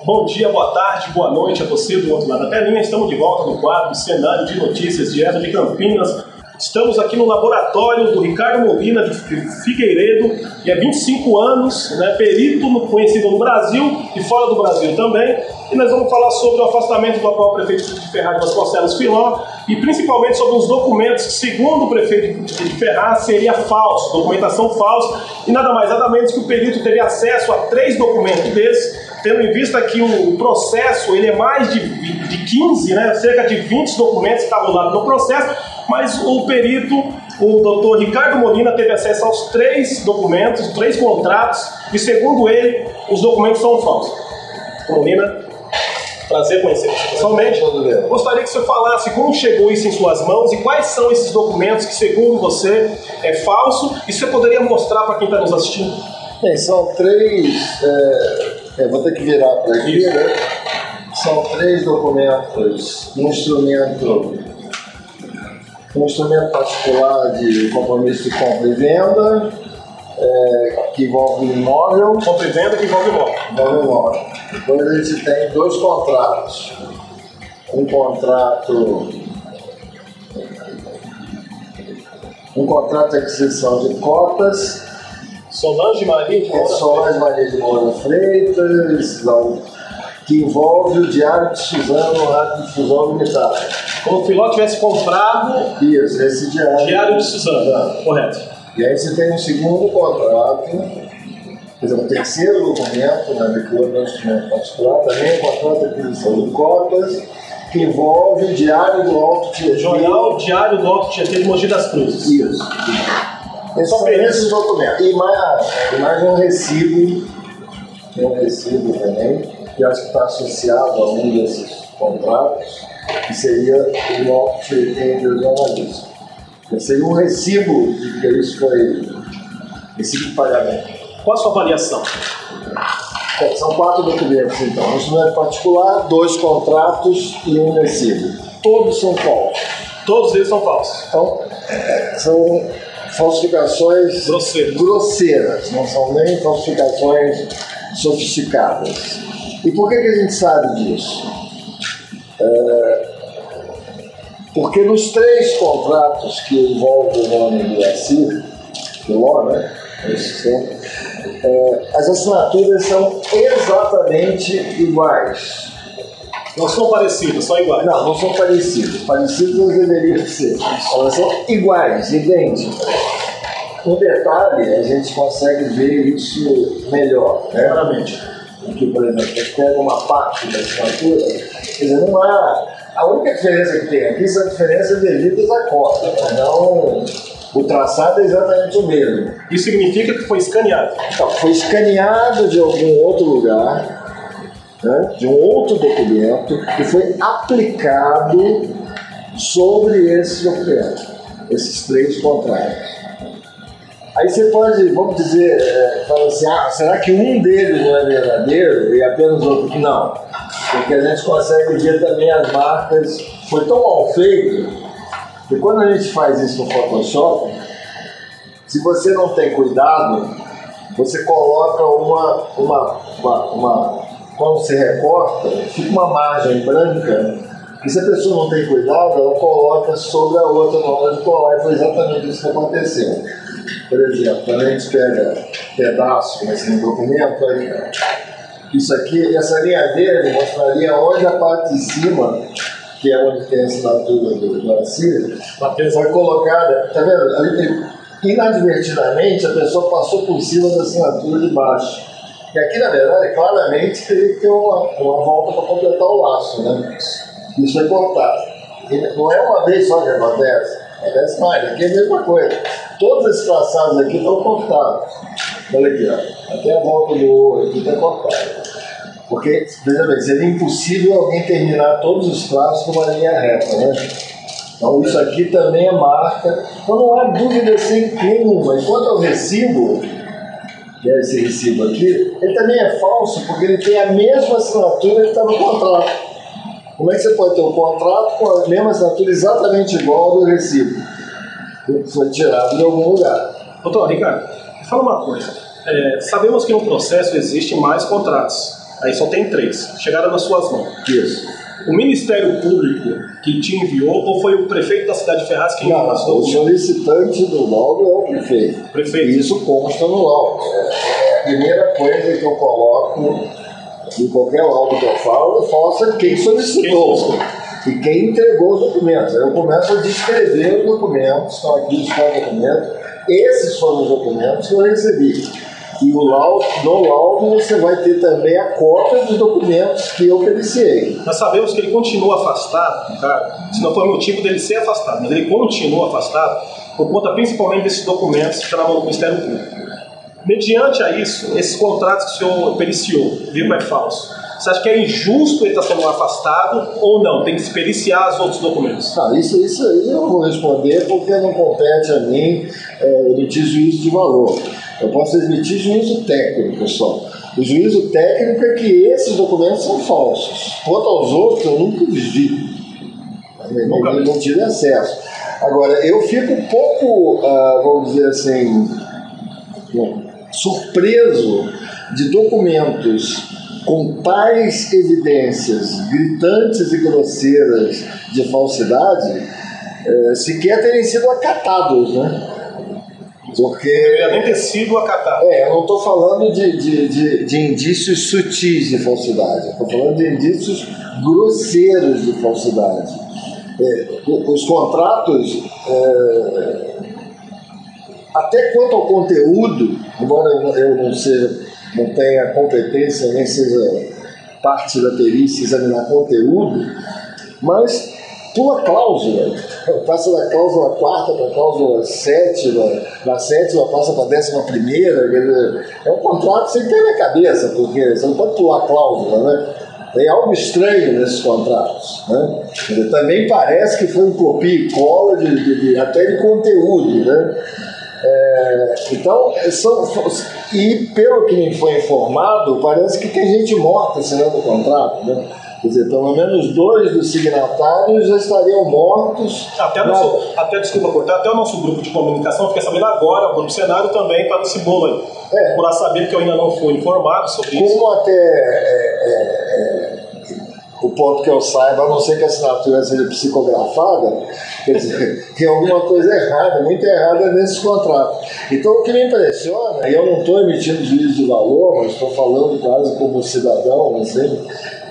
Bom dia, boa tarde, boa noite a você do outro lado da telinha. Estamos de volta no quadro Cenário de Notícias direto de Campinas. Estamos aqui no laboratório do Ricardo Molina de Figueiredo, que é 25 anos, né, perito conhecido no Brasil e fora do Brasil também. E nós vamos falar sobre o afastamento do atual prefeito de Ferraz de Vasconcelos Filó e principalmente sobre os documentos que, segundo o prefeito de Ferraz, seria falso, documentação falsa, e nada mais nada menos que o perito teve acesso a 3 documentos desses, tendo em vista que o processo ele é mais de 15, né, cerca de 20 documentos que estavam lá no processo, mas o perito, o doutor Ricardo Molina, teve acesso aos 3 documentos, 3 contratos, e segundo ele, os documentos são falsos. Molina, prazer conhecer você pessoalmente. Gostaria que você falasse como chegou isso em suas mãos e quais são esses documentos que, segundo você, é falso, e você poderia mostrar para quem está nos assistindo? Bem, são 3... vou ter que virar para aqui, né? São 3 documentos, um instrumento particular de compromisso de compra e venda, que envolve imóvel. Compra e venda que envolve imóvel. Depois a gente tem 2 contratos. Um contrato de aquisição de cotas. Solange Maria de Moura Freitas, que envolve o Diário de Suzano, Rádio Difusão Limitada. Como o Filó tivesse comprado esse Diário de Suzano, correto. E aí você tem um segundo contrato, quer dizer, um terceiro documento, né, que outro instrumento particular, também um contrato de aquisição de cotas, que envolve o Diário do Alto Tietê. Jornal Diário do Alto Tietê de Mogi das Cruzes. Isso. Esses documentos. E mais um recibo, também, que acho que está associado a um desses contratos, que seria o Alto Tietê entre os jornalistas. Seria um recibo de que isso foi recibo de pagamento. Qual a sua avaliação? São 4 documentos, então. Um instrumento particular, 2 contratos e um recibo. Todos são falsos. Todos eles são falsos. Então, são falsificações grosseiras, não são nem falsificações sofisticadas. E por que a gente sabe disso? Porque nos 3 contratos que envolvem o nome do Assir, Filó, né? As assinaturas são exatamente iguais. Não são parecidas, são iguais. Não são parecidas. Parecidas elas deveriam ser. Elas são iguais, idênticas. Um detalhe, a gente consegue ver isso melhor, né? Claramente. Aqui, por exemplo, a gente pega uma parte da assinatura, quer dizer, não há... A única diferença que tem aqui são diferenças devidas à cota, não o traçado é exatamente o mesmo. Isso significa que foi escaneado? Então, foi escaneado de algum outro lugar, né, de um outro documento, e foi aplicado sobre esse documento, esses 3 contratos. Aí você pode, vamos dizer, falar assim, será que um deles não é verdadeiro e apenas outro? Não, porque a gente consegue ver também as marcas. Foi tão mal feito que quando a gente faz isso no Photoshop, se você não tem cuidado, você coloca quando você recorta, fica uma margem branca, e se a pessoa não tem cuidado, ela coloca sobre a outra na hora de colar, e foi exatamente isso que aconteceu. Por exemplo, quando a gente pega pedaço nesse documento, aí, isso aqui, essa linha verde mostraria onde a parte de cima, que é onde tem a assinatura do Assir, foi colocada, tá vendo? Inadvertidamente, a pessoa passou por cima da assinatura de baixo. E aqui, na verdade, claramente teria que ter uma volta para completar o laço, né? Isso foi cortado. E não é uma vez só que acontece mais, aqui é a mesma coisa. Todos esses traçados aqui estão cortados. Olha aqui, ó. Até a volta do ouro aqui está cortado. Porque, veja bem, seria impossível alguém terminar todos os traços com uma linha reta, né? Então isso aqui também é marca. Então não há dúvida sem nenhuma. Enquanto ao recibo, que é esse recibo aqui, ele também é falso porque ele tem a mesma assinatura que está no contrato. Como é que você pode ter um contrato com a mesma assinatura exatamente igual ao do recibo? Que foi tirado de algum lugar. Doutor Ricardo, fala uma coisa. Sabemos que no processo existem mais contratos. Aí só tem 3. Chegaram nas suas mãos. Isso. O Ministério Público que te enviou ou foi o prefeito da cidade de Ferraz que enviou? Não, o solicitante do laudo é o prefeito. Prefeito. Isso consta no laudo. É a primeira coisa que eu coloco em qualquer laudo que eu falo, mostra quem solicitou e quem entregou os documentos. Aí eu começo a descrever os documentos, estão aqui os 4 documentos. Esses foram os documentos que eu recebi. E no laudo você vai ter também a cópia dos documentos que eu periciei. Nós sabemos que ele continua afastado, cara, se não foi o motivo dele ser afastado, mas ele continua afastado por conta principalmente desses documentos que estão na mão do Ministério Público. Mediante a isso, esses contratos que o senhor periciou, viu que é falso, você acha que é injusto ele estar sendo afastado ou não? Tem que se periciar os outros documentos? Isso aí eu não vou responder porque não compete a mim emitir juízo de valor. Eu posso emitir juízo técnico só. O juízo técnico é que esses documentos são falsos. Quanto aos outros, eu nunca os vi. Não tive acesso. Agora, eu fico um pouco, vamos dizer assim, surpreso de documentos com tais evidências gritantes e grosseiras de falsidade sequer terem sido acatados, né? Porque deveria nem ter sido acatado. Eu não estou falando de indícios sutis de falsidade, estou falando de indícios grosseiros de falsidade. Os contratos, até quanto ao conteúdo, embora eu não tenha competência nem seja parte da perícia examinar conteúdo, mas pula cláusula, passa da cláusula 4ª para a cláusula 7ª, da 7ª passa para a 11ª, é um contrato sem pé na cabeça, porque você não pode pular cláusula, né? Tem algo estranho nesses contratos, né? Também parece que foi um copia e cola até de conteúdo, né? Então, e pelo que me foi informado, parece que tem gente morta assinando o contrato, né? Quer dizer, pelo menos 2 dos signatários já estariam mortos. Desculpa cortar, até o nosso grupo de comunicação fica sabendo agora, o Grupo Cenário também está nesse bolo aí. Por saber que eu ainda não fui informado sobre isso. Como o ponto que eu saiba, a não ser que a assinatura seja psicografada, quer dizer, tem alguma coisa errada, muito errada nesses contratos. Então, o que me impressiona, e eu não estou emitindo juízo de valor, mas estou falando quase como cidadão, assim,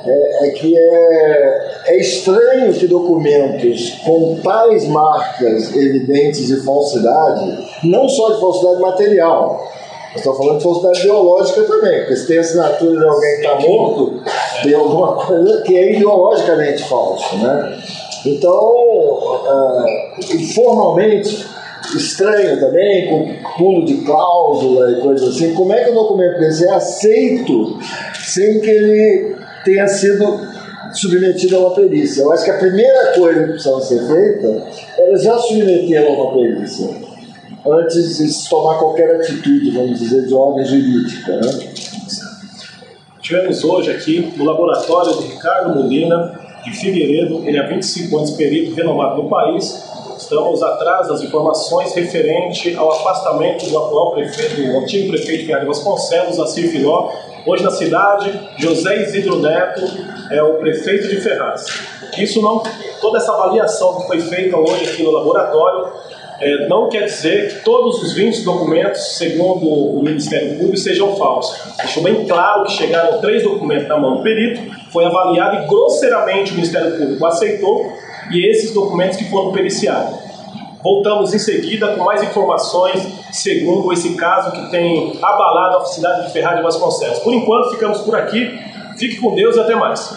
é que é estranho que documentos com tais marcas evidentes de falsidade, não só de falsidade material, estou falando de falsidade ideológica também, porque se tem assinatura de alguém que está morto, tem alguma coisa que é ideologicamente falso, né? Então, formalmente, estranho também, com pulo de cláusula e coisas assim, como é que o documento desse é aceito sem que ele tenha sido submetido a uma perícia? Eu acho que a primeira coisa que precisava ser feita era já submetê-lo a uma perícia, antes de se tomar qualquer atitude, vamos dizer, de ordem jurídica, né? Tivemos hoje aqui no laboratório do Ricardo Molina, de Figueiredo, ele há 25 anos perito renomado no país. Estamos atrás das informações referente ao afastamento do atual prefeito, do antigo prefeito de Ferraz de Vasconcelos, Acir Filó. Hoje na cidade, José Isidro Neto é o prefeito de Ferraz. Isso não, toda essa avaliação que foi feita hoje aqui no laboratório, não quer dizer que todos os 20 documentos, segundo o Ministério Público, sejam falsos. Deixou bem claro que chegaram 3 documentos na mão do perito, foi avaliado e grosseiramente o Ministério Público aceitou, e esses documentos que foram periciados. Voltamos em seguida com mais informações segundo esse caso que tem abalado a cidade de Ferraz de Vasconcelos. Por enquanto, ficamos por aqui. Fique com Deus e até mais.